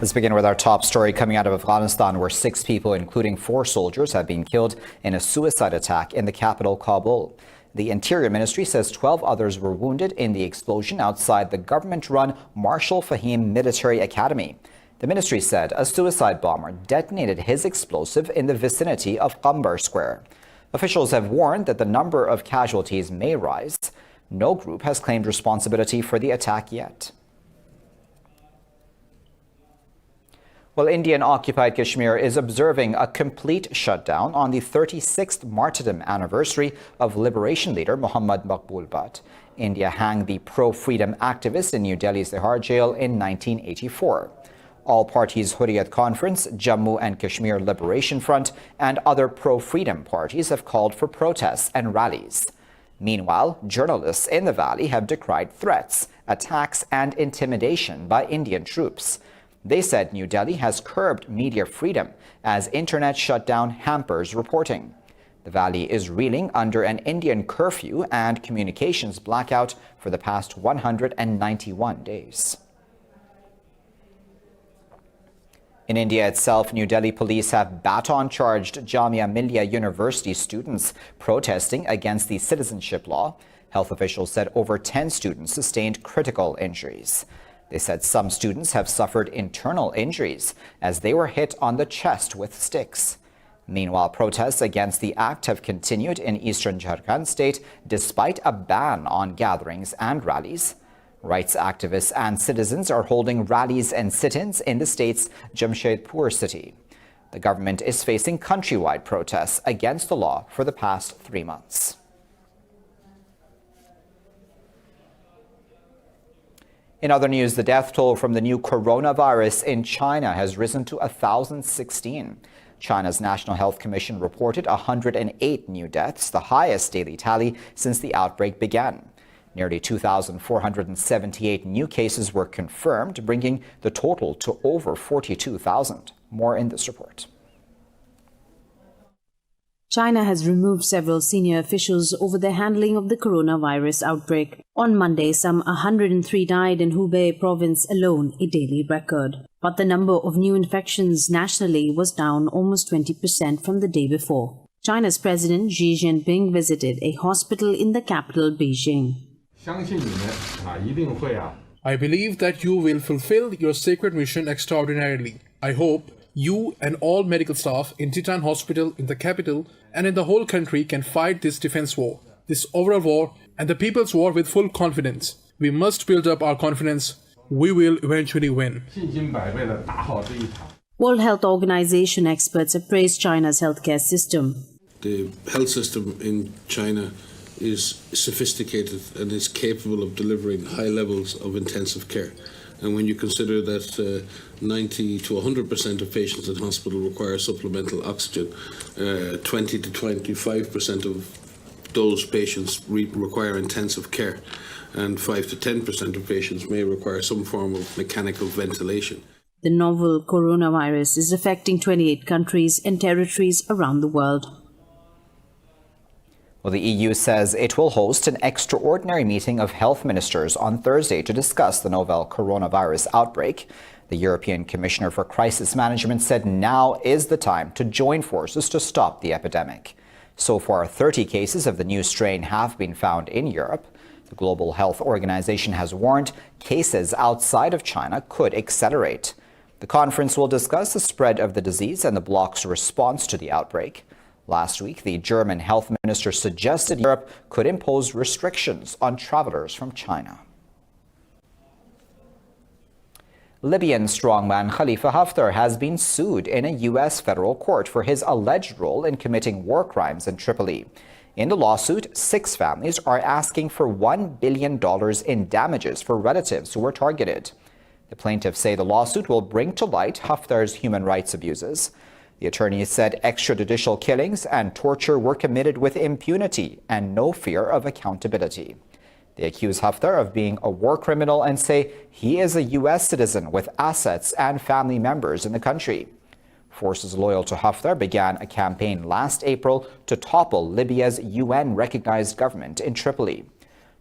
Let's begin with our top story coming out of Afghanistan, where 6 people, including 4 soldiers, have been killed in a suicide attack in the capital, Kabul. The Interior Ministry says 12 others were wounded in the explosion outside the government-run Marshal Fahim Military Academy. The ministry said a suicide bomber detonated his explosive in the vicinity of Qambar Square. Officials have warned that the number of casualties may rise. No group has claimed responsibility for the attack yet. Well, Indian-occupied Kashmir is observing a complete shutdown on the 36th martyrdom anniversary of liberation leader Muhammad Maqbool Butt. India hanged the pro-freedom activist in New Delhi's Tihar jail in 1984. All parties Hurriyat Conference, Jammu and Kashmir Liberation Front, and other pro-freedom parties have called for protests and rallies. Meanwhile, journalists in the valley have decried threats, attacks, and intimidation by Indian troops. They said New Delhi has curbed media freedom as internet shutdown hampers reporting. The valley is reeling under an Indian curfew and communications blackout for the past 191 days. In India itself, New Delhi police have baton-charged Jamia Millia University students protesting against the citizenship law. Health officials said over 10 students sustained critical injuries. They said some students have suffered internal injuries as they were hit on the chest with sticks. Meanwhile, protests against the act have continued in eastern Jharkhand state despite a ban on gatherings and rallies. Rights activists and citizens are holding rallies and sit-ins in the state's Jamshedpur city. The government is facing countrywide protests against the law for the past 3 months. In other news, the death toll from the new coronavirus in China has risen to 1,016. China's National Health Commission reported 108 new deaths, the highest daily tally since the outbreak began. Nearly 2,478 new cases were confirmed, bringing the total to over 42,000. More in this report. China has removed several senior officials over the handling of the coronavirus outbreak. On Monday, some 103 died in Hubei province alone, a daily record. But the number of new infections nationally was down almost 20% from the day before. China's President Xi Jinping visited a hospital in the capital, Beijing. I believe that you will fulfill your sacred mission extraordinarily. I hope you and all medical staff in Titan Hospital in the capital and in the whole country can fight this defense war, this overall war, and the people's war with full confidence. We must build up our confidence. We will eventually win. World Health Organization experts have praised China's healthcare system. The health system in China is sophisticated and is capable of delivering high levels of intensive care. And when you consider that 90 to 100% of patients in hospital require supplemental oxygen, 20 to 25% of those patients require intensive care, and 5 to 10% of patients may require some form of mechanical ventilation. The novel coronavirus is affecting 28 countries and territories around the world. Well, the EU says it will host an extraordinary meeting of health ministers on Thursday to discuss the novel coronavirus outbreak. The European Commissioner for Crisis Management said now is the time to join forces to stop the epidemic. So far, 30 cases of the new strain have been found in Europe. The Global Health Organization has warned cases outside of China could accelerate. The conference will discuss the spread of the disease and the bloc's response to the outbreak. Last week, the German health minister suggested Europe could impose restrictions on travelers from China. Libyan strongman Khalifa Haftar has been sued in a U.S. federal court for his alleged role in committing war crimes in Tripoli. In the lawsuit, 6 families are asking for $1 billion in damages for relatives who were targeted. The plaintiffs say the lawsuit will bring to light Haftar's human rights abuses. The attorneys said extrajudicial killings and torture were committed with impunity and no fear of accountability. They accuse Haftar of being a war criminal and say he is a U.S. citizen with assets and family members in the country. Forces loyal to Haftar began a campaign last April to topple Libya's UN-recognized government in Tripoli.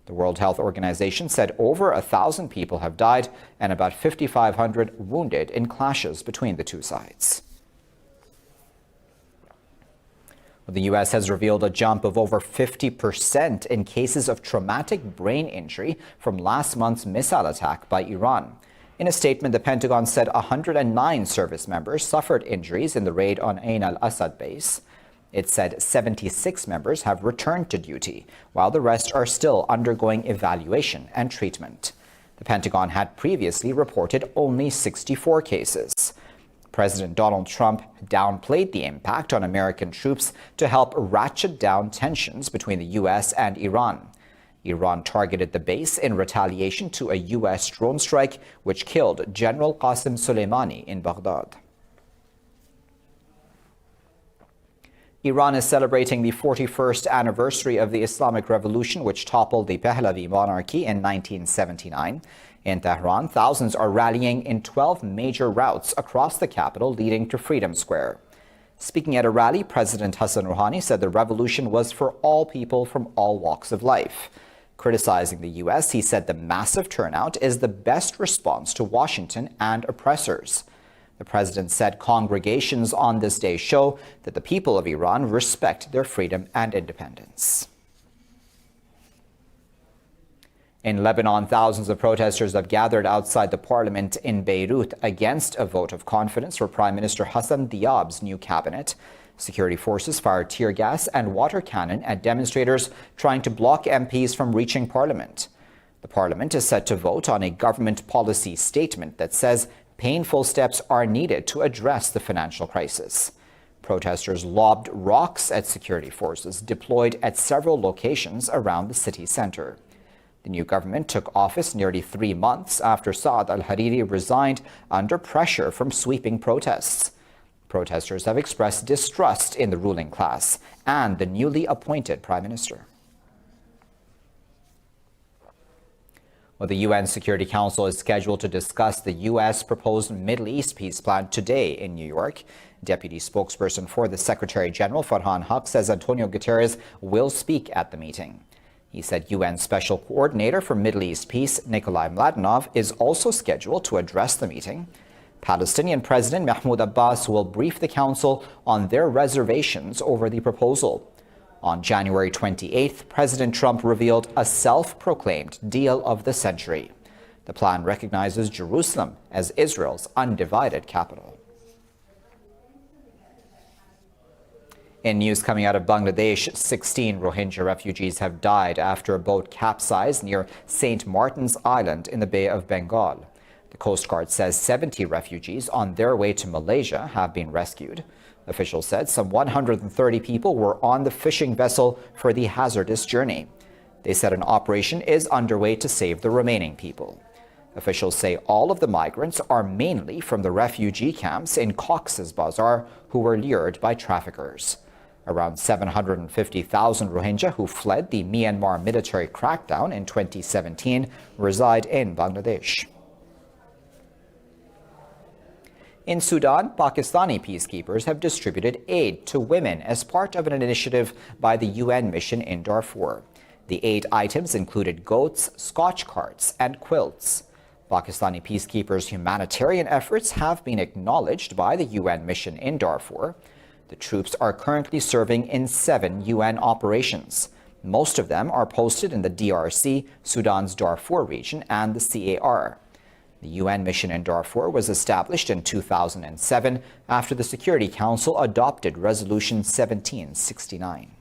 The World Health Organization said over 1,000 people have died and about 5,500 wounded in clashes between the two sides. The U.S. has revealed a jump of over 50% in cases of traumatic brain injury from last month's missile attack by Iran. In a statement, the Pentagon said 109 service members suffered injuries in the raid on Ain al-Assad base. It said 76 members have returned to duty, while the rest are still undergoing evaluation and treatment. The Pentagon had previously reported only 64 cases. President Donald Trump downplayed the impact on American troops to help ratchet down tensions between the U.S. and Iran. Iran targeted the base in retaliation to a U.S. drone strike, which killed General Qasem Soleimani in Baghdad. Iran is celebrating the 41st anniversary of the Islamic Revolution, which toppled the Pahlavi monarchy in 1979. In Tehran, thousands are rallying in 12 major routes across the capital, leading to Freedom Square. Speaking at a rally, President Hassan Rouhani said the revolution was for all people from all walks of life. Criticizing the U.S., he said the massive turnout is the best response to Washington and oppressors. The president said congregations on this day show that the people of Iran respect their freedom and independence. In Lebanon, thousands of protesters have gathered outside the parliament in Beirut against a vote of confidence for Prime Minister Hassan Diab's new cabinet. Security forces fired tear gas and water cannon at demonstrators trying to block MPs from reaching parliament. The parliament is set to vote on a government policy statement that says painful steps are needed to address the financial crisis. Protesters lobbed rocks at security forces deployed at several locations around the city center. The new government took office nearly 3 months after Saad al-Hariri resigned under pressure from sweeping protests. Protesters have expressed distrust in the ruling class and the newly appointed prime minister. Well, the UN Security Council is scheduled to discuss the U.S. proposed Middle East peace plan today in New York. Deputy spokesperson for the Secretary General Farhan Haq says Antonio Guterres will speak at the meeting. He said UN Special Coordinator for Middle East Peace, Nikolai Mladenov, is also scheduled to address the meeting. Palestinian President Mahmoud Abbas will brief the Council on their reservations over the proposal. On January 28th, President Trump revealed a self-proclaimed deal of the century. The plan recognizes Jerusalem as Israel's undivided capital. In news coming out of Bangladesh, 16 Rohingya refugees have died after a boat capsized near St. Martin's Island in the Bay of Bengal. The Coast Guard says 70 refugees on their way to Malaysia have been rescued. Officials said some 130 people were on the fishing vessel for the hazardous journey. They said an operation is underway to save the remaining people. Officials say all of the migrants are mainly from the refugee camps in Cox's Bazar who were lured by traffickers. Around 750,000 Rohingya who fled the Myanmar military crackdown in 2017 reside in Bangladesh. In Sudan, Pakistani peacekeepers have distributed aid to women as part of an initiative by the UN mission in Darfur. The aid items included goats, Scotch carts, and quilts. Pakistani peacekeepers' humanitarian efforts have been acknowledged by the UN mission in Darfur. The troops are currently serving in 7 UN operations. Most of them are posted in the DRC, Sudan's Darfur region, and the CAR. The UN mission in Darfur was established in 2007 after the Security Council adopted Resolution 1769.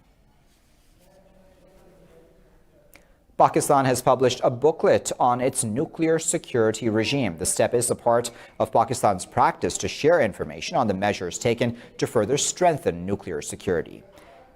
Pakistan has published a booklet on its nuclear security regime. The step is a part of Pakistan's practice to share information on the measures taken to further strengthen nuclear security.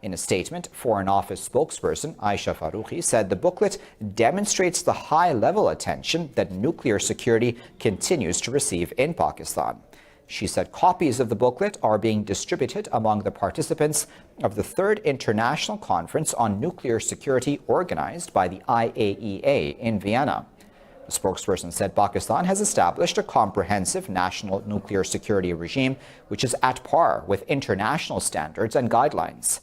In a statement, Foreign Office spokesperson Aisha Faruqi said the booklet demonstrates the high-level attention that nuclear security continues to receive in Pakistan. She said copies of the booklet are being distributed among the participants of the 3rd International Conference on Nuclear Security organized by the IAEA in Vienna. The spokesperson said Pakistan has established a comprehensive national nuclear security regime which is at par with international standards and guidelines.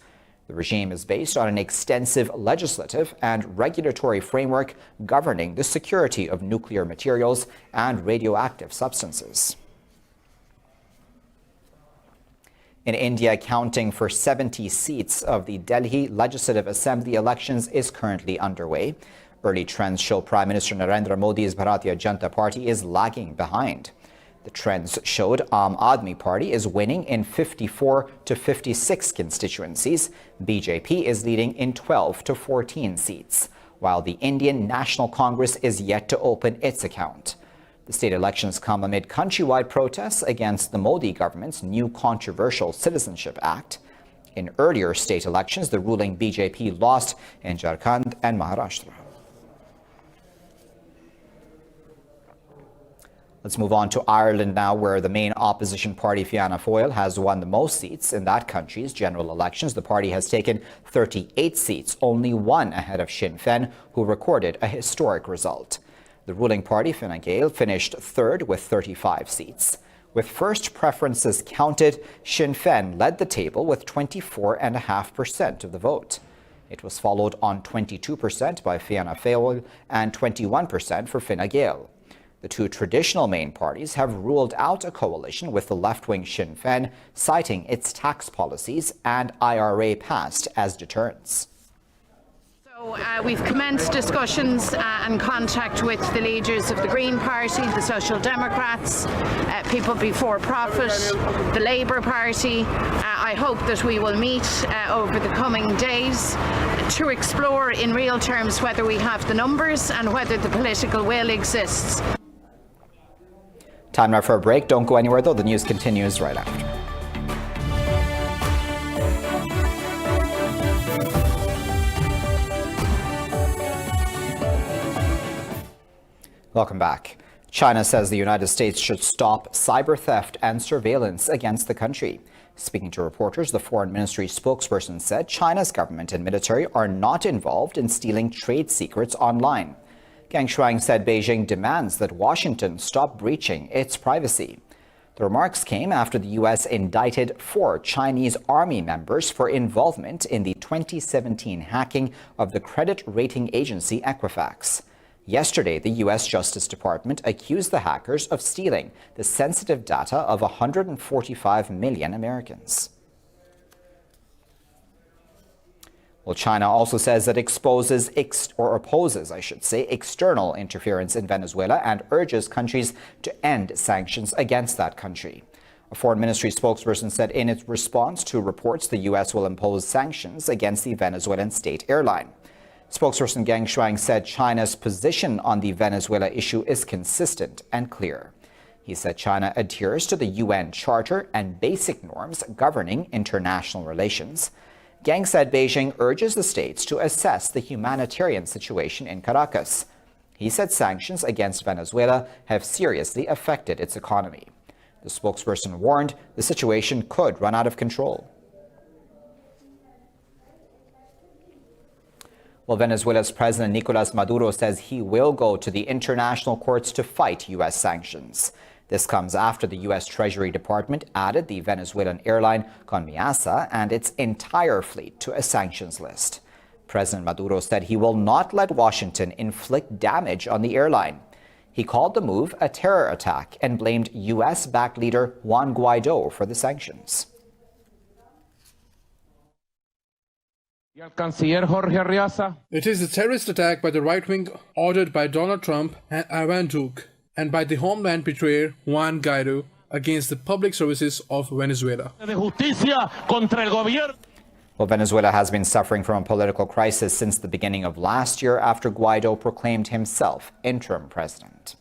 The regime is based on an extensive legislative and regulatory framework governing the security of nuclear materials and radioactive substances. In India, counting for 70 seats of the Delhi Legislative Assembly elections is currently underway. Early trends show Prime Minister Narendra Modi's Bharatiya Janata Party is lagging behind. The trends showed Aam Aadmi Party is winning in 54 to 56 constituencies. BJP is leading in 12 to 14 seats, while the Indian National Congress is yet to open its account. The state elections come amid countrywide protests against the Modi government's new controversial Citizenship Act. In earlier state elections, the ruling BJP lost in Jharkhand and Maharashtra. Let's move on to Ireland now, where the main opposition party, Fianna Fáil, has won the most seats in that country's general elections. The party has taken 38 seats, only one ahead of Sinn Féin, who recorded a historic result. The ruling party, Fine Gael, finished third with 35 seats. With first preferences counted, Sinn Féin led the table with 24.5% of the vote. It was followed on 22% by Fianna Fáil and 21% for Fine Gael. The two traditional main parties have ruled out a coalition with the left-wing Sinn Féin, citing its tax policies and IRA past as deterrents. We've commenced discussions and contact with the leaders of the Green Party, the Social Democrats, People Before Profit, the Labour Party. I hope that we will meet over the coming days to explore in real terms whether we have the numbers and whether the political will exists. Time now for a break. Don't go anywhere, though. The news continues right after. Welcome back. China says the United States should stop cyber theft and surveillance against the country. Speaking to reporters, the Foreign Ministry spokesperson said China's government and military are not involved in stealing trade secrets online. Gang Shuang said Beijing demands that Washington stop breaching its privacy. The remarks came after the U.S. indicted 4 Chinese army members for involvement in the 2017 hacking of the credit rating agency Equifax. Yesterday, the U.S. Justice Department accused the hackers of stealing the sensitive data of 145 million Americans. Well, China also says it opposes external interference in Venezuela and urges countries to end sanctions against that country. A foreign ministry spokesperson said in its response to reports the U.S. will impose sanctions against the Venezuelan state airline. Spokesperson Gang Shuang said China's position on the Venezuela issue is consistent and clear. He said China adheres to the UN Charter and basic norms governing international relations. Gang said Beijing urges the states to assess the humanitarian situation in Caracas. He said sanctions against Venezuela have seriously affected its economy. The spokesperson warned the situation could run out of control. Well, Venezuela's President Nicolas Maduro says he will go to the international courts to fight U.S. sanctions. This comes after the U.S. Treasury Department added the Venezuelan airline Conmiasa and its entire fleet to a sanctions list. President Maduro said he will not let Washington inflict damage on the airline. He called the move a terror attack and blamed U.S.-backed leader Juan Guaido for the sanctions. It is a terrorist attack by the right wing ordered by Donald Trump and Ivan Duque, and by the homeland betrayer Juan Guaido against the public services of Venezuela. Well, Venezuela has been suffering from a political crisis since the beginning of last year after Guaido proclaimed himself interim president.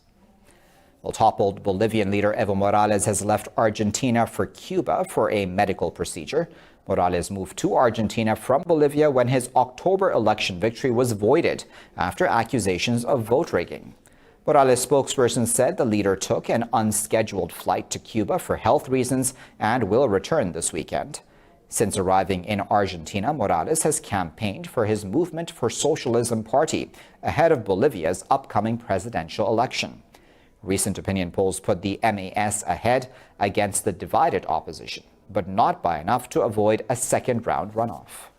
Well, toppled Bolivian leader Evo Morales has left Argentina for Cuba for a medical procedure. Morales moved to Argentina from Bolivia when his October election victory was voided after accusations of vote rigging. Morales' spokesperson said the leader took an unscheduled flight to Cuba for health reasons and will return this weekend. Since arriving in Argentina, Morales has campaigned for his Movement for Socialism party ahead of Bolivia's upcoming presidential election. Recent opinion polls put the MAS ahead against the divided opposition, but not by enough to avoid a second-round runoff.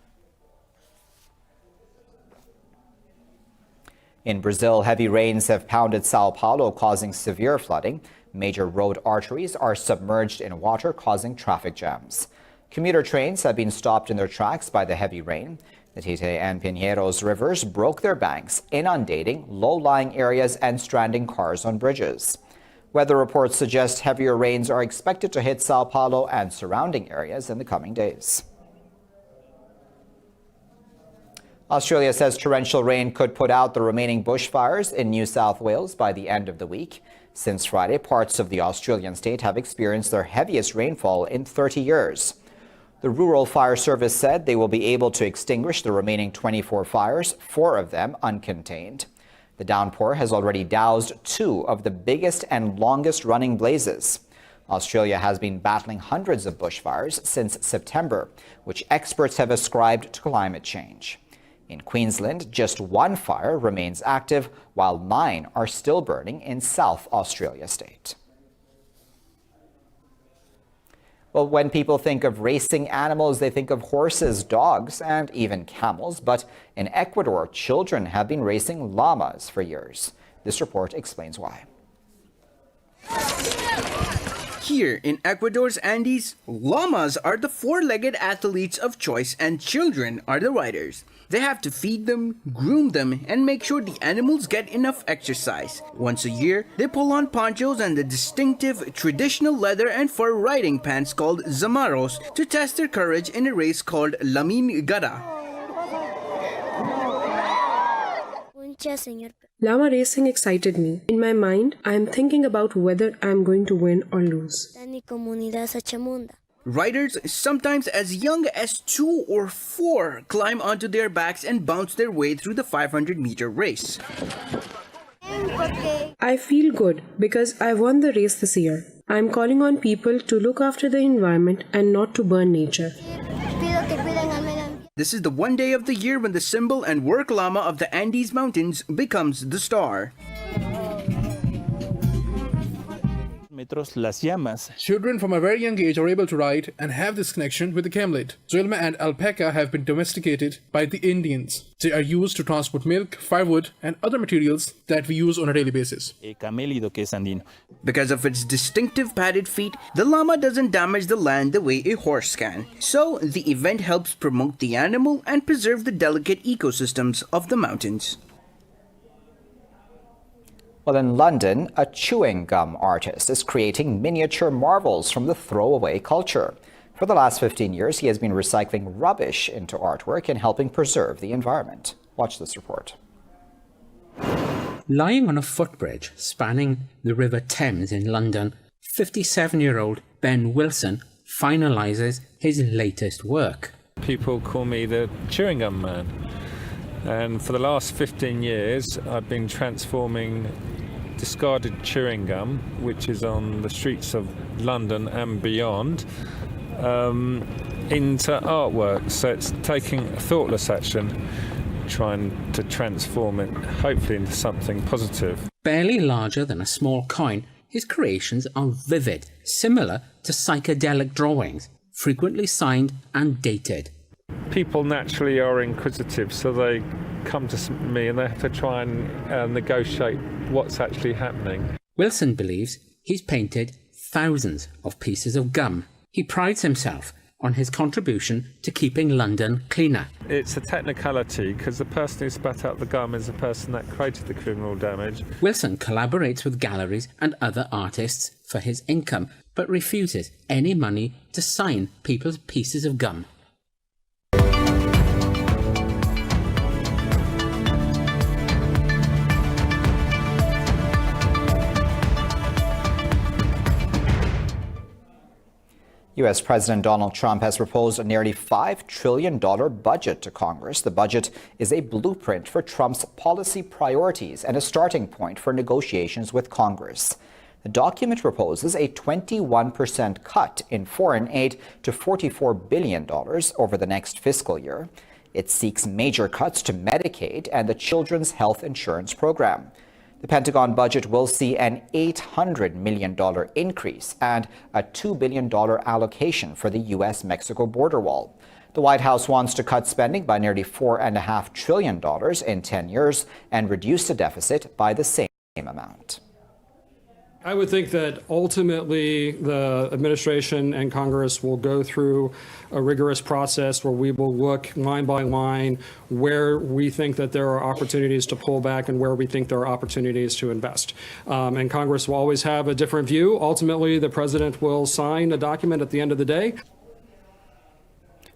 In Brazil, heavy rains have pounded Sao Paulo, causing severe flooding. Major road arteries are submerged in water, causing traffic jams. Commuter trains have been stopped in their tracks by the heavy rain. The Tite and Pinheiros rivers broke their banks, inundating low-lying areas and stranding cars on bridges. Weather reports suggest heavier rains are expected to hit Sao Paulo and surrounding areas in the coming days. Australia says torrential rain could put out the remaining bushfires in New South Wales by the end of the week. Since Friday, parts of the Australian state have experienced their heaviest rainfall in 30 years. The Rural Fire Service said they will be able to extinguish the remaining 24 fires, 4 of them uncontained. The downpour has already doused 2 of the biggest and longest-running blazes. Australia has been battling hundreds of bushfires since September, which experts have ascribed to climate change. In Queensland, just 1 fire remains active, while 9 are still burning in South Australia state. Well, when people think of racing animals, they think of horses, dogs, and even camels. But in Ecuador, children have been racing llamas for years. This report explains why. Here in Ecuador's Andes, llamas are the 4-legged athletes of choice and children are the riders. They have to feed them, groom them, and make sure the animals get enough exercise. Once a year, they pull on ponchos and the distinctive traditional leather and fur riding pants called zamaros to test their courage in a race called Llama. Llama racing excited me. In my mind, I am thinking about whether I am going to win or lose. Riders, sometimes as young as 2 or 4, climb onto their backs and bounce their way through the 500-meter race. I feel good because I won the race this year. I am calling on people to look after the environment and not to burn nature. This is the one day of the year when the symbol and work llama of the Andes Mountains becomes the star. Children from a very young age are able to ride and have this connection with the camelid. Zulma and alpaca have been domesticated by the Indians. They are used to transport milk, firewood, and other materials that we use on a daily basis. Because of its distinctive padded feet, the llama doesn't damage the land the way a horse can. So, the event helps promote the animal and preserve the delicate ecosystems of the mountains. Well, in London, a chewing gum artist is creating miniature marvels from the throwaway culture. For the last 15 years, he has been recycling rubbish into artwork and helping preserve the environment. Watch this report. Lying on a footbridge spanning the River Thames in London, 57-year-old Ben Wilson finalises his latest work. People call me the chewing gum man. And for the last 15 years, I've been transforming discarded chewing gum, which is on the streets of London and beyond, into artwork. So it's taking thoughtless action, trying to transform it, hopefully, into something positive. Barely larger than a small coin, his creations are vivid, similar to psychedelic drawings, frequently signed and dated. People naturally are inquisitive, so they come to me and they have to try and negotiate what's actually happening. Wilson believes he's painted thousands of pieces of gum. He prides himself on his contribution to keeping London cleaner. It's a technicality because the person who spat out the gum is the person that created the criminal damage. Wilson collaborates with galleries and other artists for his income, but refuses any money to sign people's pieces of gum. U.S. President Donald Trump has proposed a nearly $5 trillion budget to Congress. The budget is a blueprint for Trump's policy priorities and a starting point for negotiations with Congress. The document proposes a 21% cut in foreign aid to $44 billion over the next fiscal year. It seeks major cuts to Medicaid and the Children's Health Insurance Program. The Pentagon budget will see an $800 million increase and a $2 billion allocation for the U.S.-Mexico border wall. The White House wants to cut spending by nearly $4.5 trillion in 10 years and reduce the deficit by the same amount. I would think that ultimately the administration and Congress will go through a rigorous process where we will look line by line where we think that there are opportunities to pull back and where we think there are opportunities to invest. And Congress will always have a different view. Ultimately, the president will sign a document at the end of the day.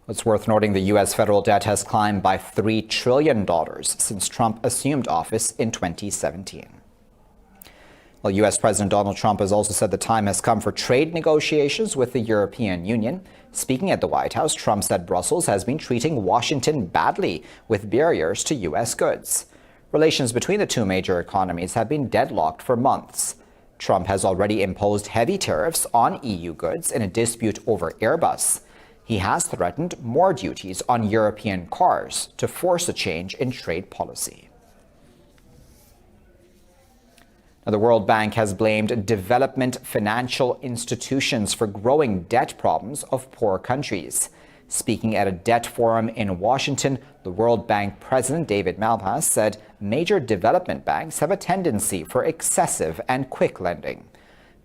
It's worth noting the U.S. federal debt has climbed by $3 trillion since Trump assumed office in 2017. Well, U.S. President Donald Trump has also said the time has come for trade negotiations with the European Union. Speaking at the White House, Trump said Brussels has been treating Washington badly with barriers to U.S. goods. Relations between the two major economies have been deadlocked for months. Trump has already imposed heavy tariffs on EU goods in a dispute over Airbus. He has threatened more duties on European cars to force a change in trade policy. Now, the World Bank has blamed development financial institutions for growing debt problems of poor countries. Speaking at a debt forum in Washington, the World Bank President David Malpass said major development banks have a tendency for excessive and quick lending.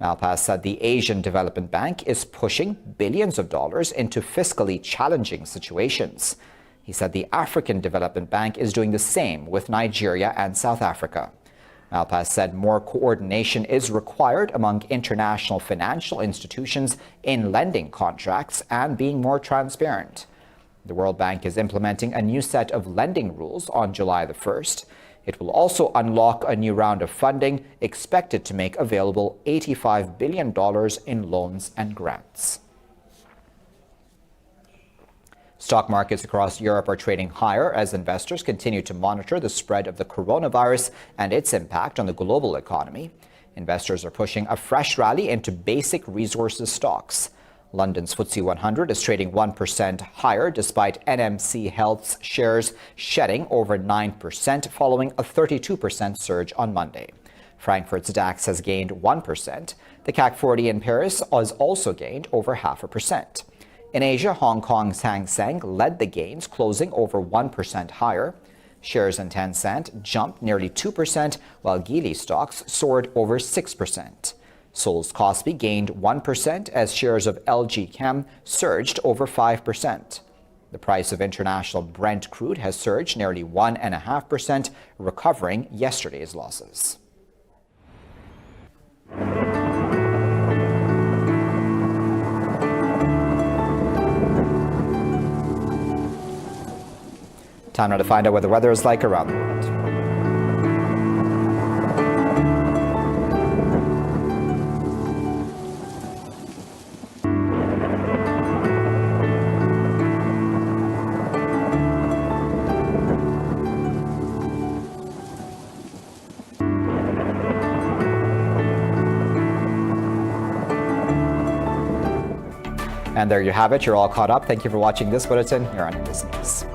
Malpass said the Asian Development Bank is pushing billions of dollars into fiscally challenging situations. He said the African Development Bank is doing the same with Nigeria and South Africa. Malpass said more coordination is required among international financial institutions in lending contracts and being more transparent. The World Bank is implementing a new set of lending rules on July the 1st. It will also unlock a new round of funding expected to make available $85 billion in loans and grants. Stock markets across Europe are trading higher as investors continue to monitor the spread of the coronavirus and its impact on the global economy. Investors are pushing a fresh rally into basic resources stocks. London's FTSE 100 is trading 1% higher despite NMC Health's shares shedding over 9% following a 32% surge on Monday. Frankfurt's DAX has gained 1%. The CAC 40 in Paris has also gained over 0.5%. In Asia, Hong Kong's Hang Seng led the gains, closing over 1% higher. Shares in Tencent jumped nearly 2%, while Geely stocks soared over 6%. Seoul's Kospi gained 1% as shares of LG Chem surged over 5%. The price of international Brent crude has surged nearly 1.5%, recovering yesterday's losses. Time now to find out what the weather is like around the world. And there you have it. You're all caught up. Thank you for watching this bulletin. You're on Indus News.